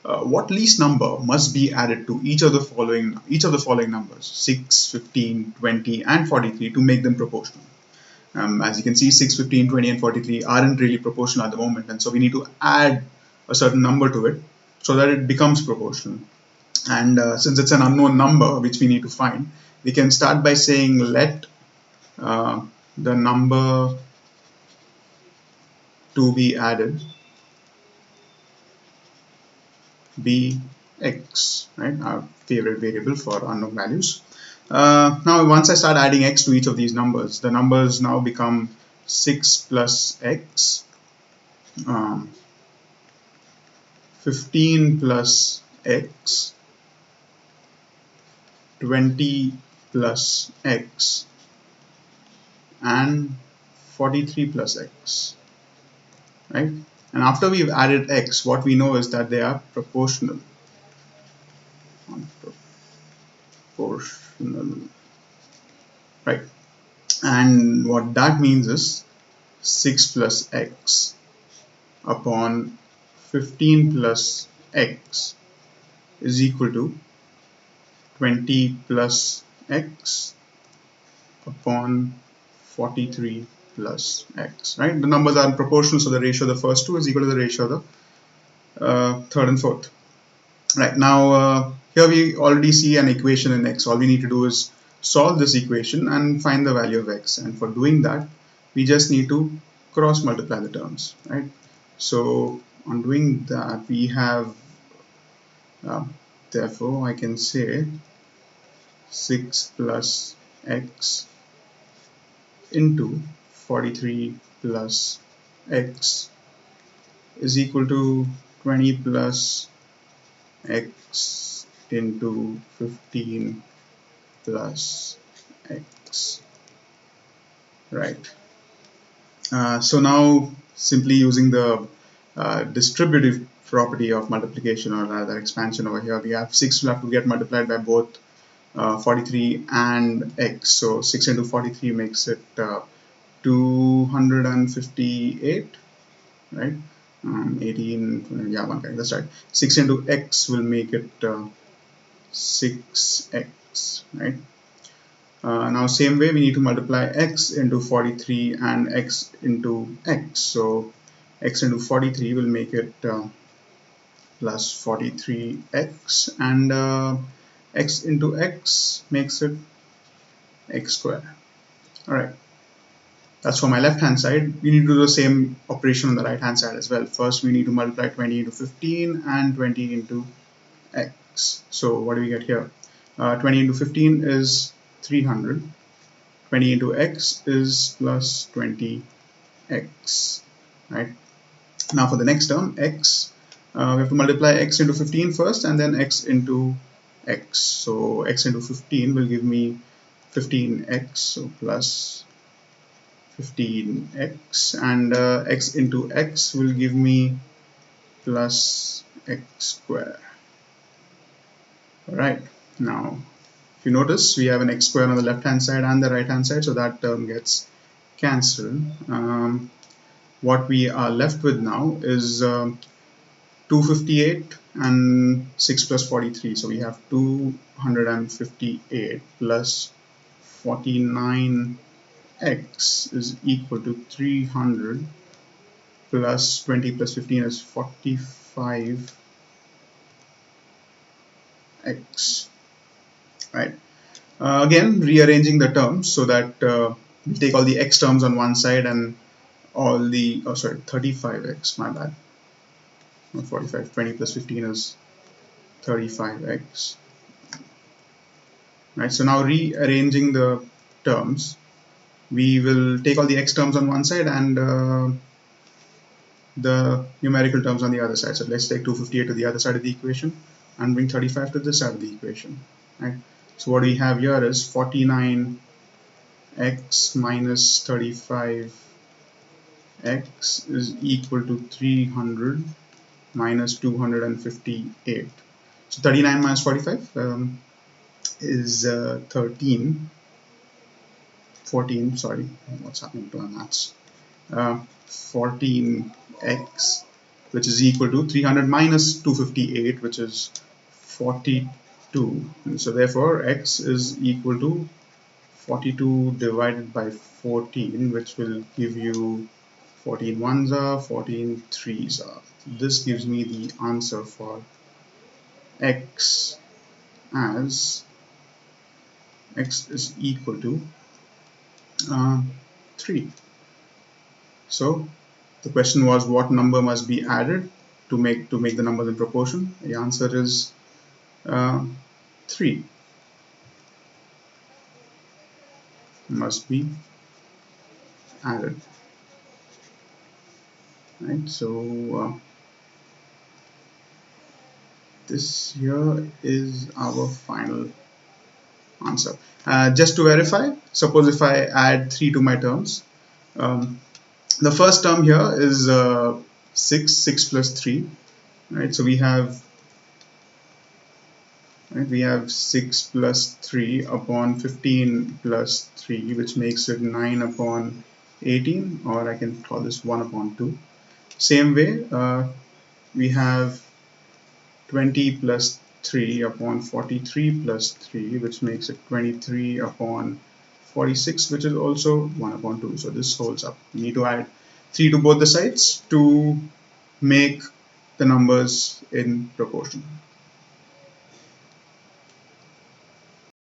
what least number must be added to each of the following numbers 6, 15, 20, and 43 to make them proportional. As you can see, 6, 15, 20, and 43 aren't really proportional at the moment, and so we need to add a certain number to it so that it becomes proportional. And since it's an unknown number which we need to find, we can start by saying let the number to be added be x, right? Our favorite variable for unknown values. Now, once I start adding x to each of these numbers, the numbers now become 6 plus x, 15 plus x, 20 plus x, and 43 plus x, right? And after we've added x, what we know is that they are proportional. Right? And what that means is 6 plus x upon 15 plus x is equal to 20 plus x upon 43 plus x, right? The numbers are proportional, so the ratio of the first two is equal to the ratio of the third and fourth. Right, now here we already see an equation in x. All we need to do is solve this equation and find the value of x, and for doing that we just need to cross multiply the terms, right? So on doing that we have therefore I can say 6 plus x into 43 plus x is equal to 20 plus x into 15 plus x, right? So now simply using the distributive property of multiplication, or rather expansion over here, we have 6 will have to get multiplied by both 43 and x. So 6 into 43 makes it 258, right? 18, yeah, one guy, that's right. 6 into x will make it 6x, right? Now same way we need to multiply x into 43 and x into x. So x into 43 will make it plus 43x, and x into x makes it x squared. All right, that's for my left hand side. We need to do the same operation on the right hand side as well. First we need to multiply 20 into 15 and 20 into x. So what do we get here? 20 into 15 is 300. 20 into x is plus 20x, right? Now for the next term, x, we have to multiply x into 15 first and then x into x. So x into 15 will give me 15x, so plus 15x, and x into x will give me plus x squared. All right, now if you notice, we have an x squared on the left hand side and the right hand side, so that term gets cancelled. What we are left with now is 258 and 6 plus 43. So we have 258 plus 49x is equal to 300 plus 20 plus 15 is 45x, right? Again, rearranging the terms so that we take all the x terms on one side and all the, 35x, my bad, not 45. 20 plus 15 is 35x, right? So now rearranging the terms, we will take all the x terms on one side and the numerical terms on the other side. So let's take 258 to the other side of the equation and bring 35 to this side of the equation, right? So what we have here is 49x minus 35x is equal to 300 minus 258. So 39 minus 45 is 14, sorry, what's happening to our maths? 14x which is equal to 300 minus 258, which is 42. And so therefore x is equal to 42 divided by 14, which will give you 14 ones are, 14 threes are. This gives me the answer for x as x is equal to 3. So the question was what number must be added to make the numbers in proportion. The answer is 3 must be added. Right. So this here is our final answer. Just to verify, suppose if I add 3 to my terms, the first term here is 6 plus 3, right? So we have 6 plus 3 upon 15 plus 3, which makes it 9 upon 18, or I can call this 1 upon 2. Same way, we have 20 plus 3 upon 43 plus 3, which makes it 23 upon 46, which is also 1 upon 2. So this holds up. You need to add 3 to both the sides to make the numbers in proportion.